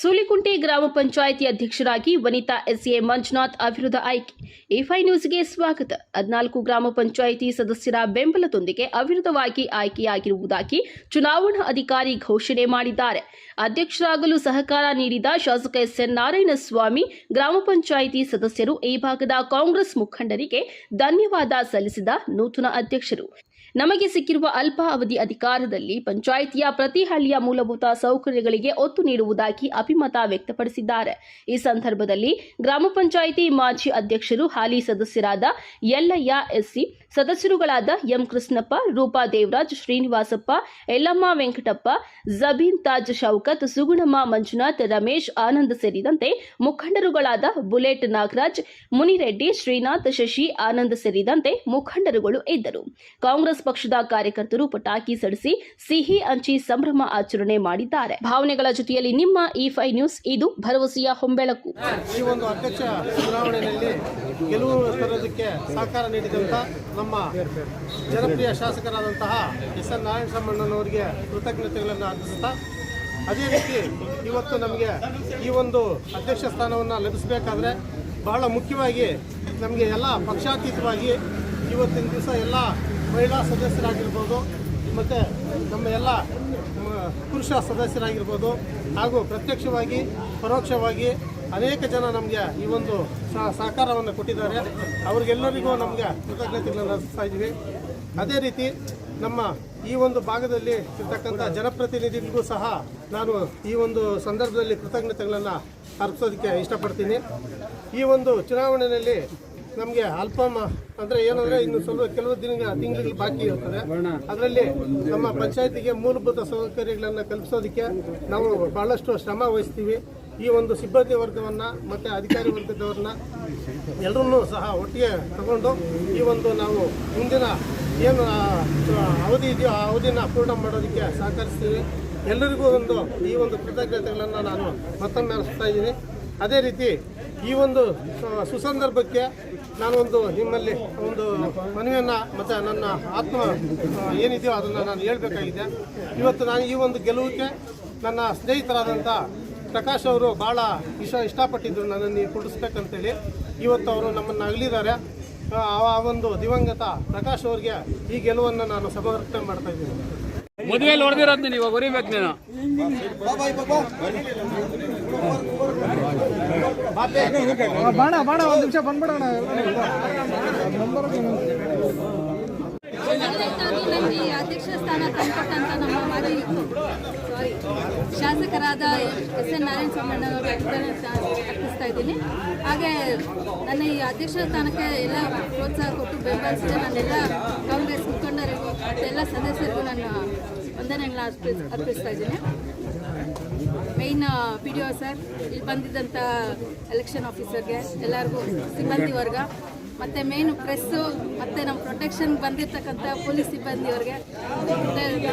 ಸೂಲಿಕುಂಟೆ ಗ್ರಾಮ ಪಂಚಾಯಿತಿ ಅಧ್ಯಕ್ಷರಾಗಿ ವನಿತಾ ಎಸ್ಎ ಮಂಜುನಾಥ್ ಅವಿರೋಧ ಆಯ್ಕೆ. ಎ5 ನ್ಯೂಸ್ಗೆ ಸ್ವಾಗತ. 14 ಗ್ರಾಮ ಪಂಚಾಯಿತಿ ಸದಸ್ಯರ ಬೆಂಬಲದೊಂದಿಗೆ ಅವಿರೋಧವಾಗಿ ಆಯ್ಕೆಯಾಗಿರುವುದಾಗಿ ಚುನಾವಣಾ ಅಧಿಕಾರಿ ಘೋಷಣೆ ಮಾಡಿದ್ದಾರೆ. ಅಧ್ಯಕ್ಷರಾಗಲು ಸಹಕಾರ ನೀಡಿದ ಶಾಸಕ ಎಸ್ಎನ್ ನಾರಾಯಣಸ್ವಾಮಿ, ಗ್ರಾಮ ಪಂಚಾಯಿತಿ ಸದಸ್ಯರು, ಈ ಭಾಗದ ಕಾಂಗ್ರೆಸ್ ಮುಖಂಡರಿಗೆ ಧನ್ಯವಾದ ಸಲ್ಲಿಸಿದ ನೂತನ ಅಧ್ಯಕ್ಷರು, ನಮಗೆ ಸಿಕ್ಕಿರುವ ಅಲ್ಪಾವಧಿ ಅಧಿಕಾರದಲ್ಲಿ ಪಂಚಾಯಿತಿಯ ಪ್ರತಿ ಹಳ್ಳಿಯ ಮೂಲಭೂತ ಸೌಕರ್ಯಗಳಿಗೆ ಒತ್ತು ನೀಡುವುದಾಗಿ ಅಭಿಮತ ವ್ಯಕ್ತಪಡಿಸಿದ್ದಾರೆ. ಈ ಸಂದರ್ಭದಲ್ಲಿ ಗ್ರಾಮ ಪಂಚಾಯಿತಿ ಮಾಜಿ ಅಧ್ಯಕ್ಷರು, ಹಾಲಿ ಸದಸ್ಯರಾದ ಯಲ್ಲಯ್ಯ ಎಸ್ಸಿ, ಸದಸ್ಯರುಗಳಾದ ಎಂ ಕೃಷ್ಣಪ್ಪ, ರೂಪಾ ದೇವರಾಜ್, ಶ್ರೀನಿವಾಸಪ್ಪ, ಯಲ್ಲಮ್ಮ ವೆಂಕಟಪ್ಪ, ಜಬೀನ್ ತಾಜ್ ಶೌಕತ್, ಸುಗುಣಮ್ಮ ಮಂಜುನಾಥ್, ರಮೇಶ್, ಆನಂದ್ ಸೇರಿದಂತೆ ಮುಖಂಡರುಗಳಾದ ಬುಲೆಟ್ ನಾಗರಾಜ್, ಮುನಿರೆಡ್ಡಿ, ಶ್ರೀನಾಥ್, ಶಶಿ, ಆನಂದ್ ಸೇರಿದಂತೆ ಮುಖಂಡರುಗಳು ಇದ್ದರು. ಕಾಂಗ್ರೆಸ್ ಪಕ್ಷದ ಕಾರ್ಯಕರ್ತರು ಪಟಾಕಿ ಸಿಡಿಸಿ ಸಿಹಿ ಹಂಚಿ ಸಂಭ್ರಮ ಆಚರಣೆ ಮಾಡಿದ್ದಾರೆ. ಭಾವನೆಗಳ ಜೊತೆಯಲ್ಲಿ ನಿಮ್ಮ E5 ನ್ಯೂಸ್, ಇದು ಭರವಸೆಯ ಹೊಂಬೆಳಕು. ಈ ಒಂದು ಅಧ್ಯಕ್ಷ ಚುನಾವಣೆಯಲ್ಲಿ ಗೆಲುವು ತರೋದಕ್ಕೆ ಸಹಕಾರ ನೀಡಿದಂಥ ನಮ್ಮ ಜನಪ್ರಿಯ ಶಾಸಕರಾದಂತಹ ಎಸ್ಎನ್ ನಾರಾಯಣಸ್ವಾಮಣ್ಣನವರಿಗೆ ಕೃತಜ್ಞತೆಗಳನ್ನು ಅರ್ಪಿಸುತ್ತಾ, ಅದೇ ರೀತಿ ಇವತ್ತು ನಮಗೆ ಈ ಒಂದು ಅಧ್ಯಕ್ಷ ಸ್ಥಾನವನ್ನು ಲಭಿಸಬೇಕಾದ್ರೆ ಬಹಳ ಮುಖ್ಯವಾಗಿ ನಮಗೆ ಎಲ್ಲ ಪಕ್ಷಾತೀತವಾಗಿ ಇವತ್ತಿನ ದಿವಸ ಎಲ್ಲ ಮಹಿಳಾ ಸದಸ್ಯರಾಗಿರ್ಬೋದು ಮತ್ತು ನಮ್ಮ ಎಲ್ಲ ಪುರುಷ ಸದಸ್ಯರಾಗಿರ್ಬೋದು ಹಾಗೂ ಪ್ರತ್ಯಕ್ಷವಾಗಿ ಪರೋಕ್ಷವಾಗಿ ಅನೇಕ ಜನ ನಮಗೆ ಈ ಒಂದು ಸಹಕಾರವನ್ನು ಕೊಟ್ಟಿದ್ದಾರೆ. ಅವ್ರಿಗೆಲ್ಲರಿಗೂ ನಮಗೆ ಕೃತಜ್ಞತೆಗಳನ್ನು ಅರ್ಪಿಸ್ತಾ ಇದ್ದೀವಿ. ಅದೇ ರೀತಿ ನಮ್ಮ ಈ ಒಂದು ಭಾಗದಲ್ಲಿ ಇರ್ತಕ್ಕಂಥ ಜನಪ್ರತಿನಿಧಿಗಳಿಗೂ ಸಹ ನಾನು ಈ ಒಂದು ಸಂದರ್ಭದಲ್ಲಿ ಕೃತಜ್ಞತೆಗಳನ್ನು ಅರ್ಪಿಸೋದಕ್ಕೆ ಇಷ್ಟಪಡ್ತೀನಿ. ಈ ಒಂದು ಚುನಾವಣೆಯಲ್ಲಿ ನಮಗೆ ಅಂದರೆ ಏನಂದರೆ ಇನ್ನು ಸ್ವಲ್ಪ ಕೆಲವು ತಿಂಗಳು ಬಾಕಿ ಇರ್ತದೆ. ಅದರಲ್ಲಿ ನಮ್ಮ ಪಂಚಾಯತಿಗೆ ಮೂಲಭೂತ ಸೌಕರ್ಯಗಳನ್ನು ಕಲ್ಪಿಸೋದಕ್ಕೆ ನಾವು ಬಹಳಷ್ಟು ಶ್ರಮ ವಹಿಸ್ತೀವಿ. ಈ ಒಂದು ಸಿಬ್ಬಂದಿ ವರ್ಗವನ್ನು ಮತ್ತು ಅಧಿಕಾರಿ ವರ್ಗದವ್ರನ್ನ ಎಲ್ಲರನ್ನೂ ಸಹ ಒಟ್ಟಿಗೆ ತಗೊಂಡು ಈ ಒಂದು ನಾವು ಮುಂದಿನ ಏನು ಅವಧಿ ಇದೆಯೋ ಆ ಅವಧಿನ ಪೂರ್ಣ ಮಾಡೋದಕ್ಕೆ ಸಹಕರಿಸ್ತೀವಿ. ಎಲ್ಲರಿಗೂ ಈ ಒಂದು ಕೃತಜ್ಞತೆಗಳನ್ನು ನಾನು ಮತ್ತೊಮ್ಮೆ ಅನಿಸ್ತಾ ಇದ್ದೀನಿ. ಅದೇ ರೀತಿ ಈ ಒಂದು ಸುಸಂದರ್ಭಕ್ಕೆ ನಾನೊಂದು ನಿಮ್ಮಲ್ಲಿ ಒಂದು ಮನವಿಯನ್ನು ಮತ್ತು ನನ್ನ ಆತ್ಮ ಏನಿದೆಯೋ ಅದನ್ನು ನಾನು ಹೇಳಬೇಕಾಗಿದೆ. ಇವತ್ತು ನಾನು ಈ ಒಂದು ಗೆಲುವಿಗೆ ನನ್ನ ಸ್ನೇಹಿತರಾದಂಥ ಪ್ರಕಾಶ್ ಅವರು ಭಾಳ ಇಷ್ಟಪಟ್ಟಿದ್ದರು ನನ್ನನ್ನು ಕುಡಿಸ್ಬೇಕಂತೇಳಿ. ಇವತ್ತು ಅವರು ನಮ್ಮನ್ನು ಅಗಲಿದ್ದಾರೆ. ಆ ಒಂದು ದಿವಂಗತ ಪ್ರಕಾಶ್ ಅವರಿಗೆ ಈ ಗೆಲುವನ್ನು ನಾನು ಸಮರ್ಪಣೆ ಮಾಡ್ತಾ ಇದ್ದೀನಿ. ಮದುವೆಯಲ್ಲಿ ಹೊಡೆದಿರೋದು ನೀವು ಹೊರಿಬೇಕು ನೀನು. ಬಾಣ ಒಂದು ನಿಮಿಷ ಬಂದ್ಬಿಡೋಣ. ಅಧ್ಯಕ್ಷ ಸ್ಥಾನ ತಂದುಕೊಟ್ಟಂತ ನಮ್ಮ ಮಾಜಿ ಶಾಸಕರಾದ ಎಸ್ಎನ್ ನಾರಾಯಣಸ್ವಾಮಣ್ಣನವರು ಅರ್ಪಿಸ್ತಾ ಇದ್ದೀನಿ. ಹಾಗೆ ನನ್ನ ಈ ಅಧ್ಯಕ್ಷ ಸ್ಥಾನಕ್ಕೆ ಎಲ್ಲ ಪ್ರೋತ್ಸಾಹ ಕೊಟ್ಟು ಬೆಂಬಲಿಸಿದೆ ನನ್ನೆಲ್ಲ ಕಾಂಗ್ರೆಸ್ ಮುಖಂಡರಿಗೂ ಎಲ್ಲ ಸದಸ್ಯರಿಗೂ ನಾನು ವಂದನೆಗಳನ್ನ ಅರ್ಪಿಸ್ತಾ ಇದ್ದೀನಿ. ಮೇಯ್ನ್ PDO ಸರ್, ಇಲ್ಲಿ ಬಂದಿದ್ದಂಥ ಎಲೆಕ್ಷನ್ ಆಫೀಸರ್ಗೆ, ಎಲ್ಲರಿಗೂ ಸಿಬ್ಬಂದಿ ವರ್ಗ ಮತ್ತು ಮೇಯ್ನ್ ಪ್ರೆಸ್ಸು ಮತ್ತು ನಮ್ಮ ಪ್ರೊಟೆಕ್ಷನ್ ಬಂದಿರತಕ್ಕಂಥ ಪೊಲೀಸ್ ಸಿಬ್ಬಂದಿಯವ್ರಿಗೆ ಅರ್ಪಿಸ್ತಾ ಇದ್ದೀನಿ.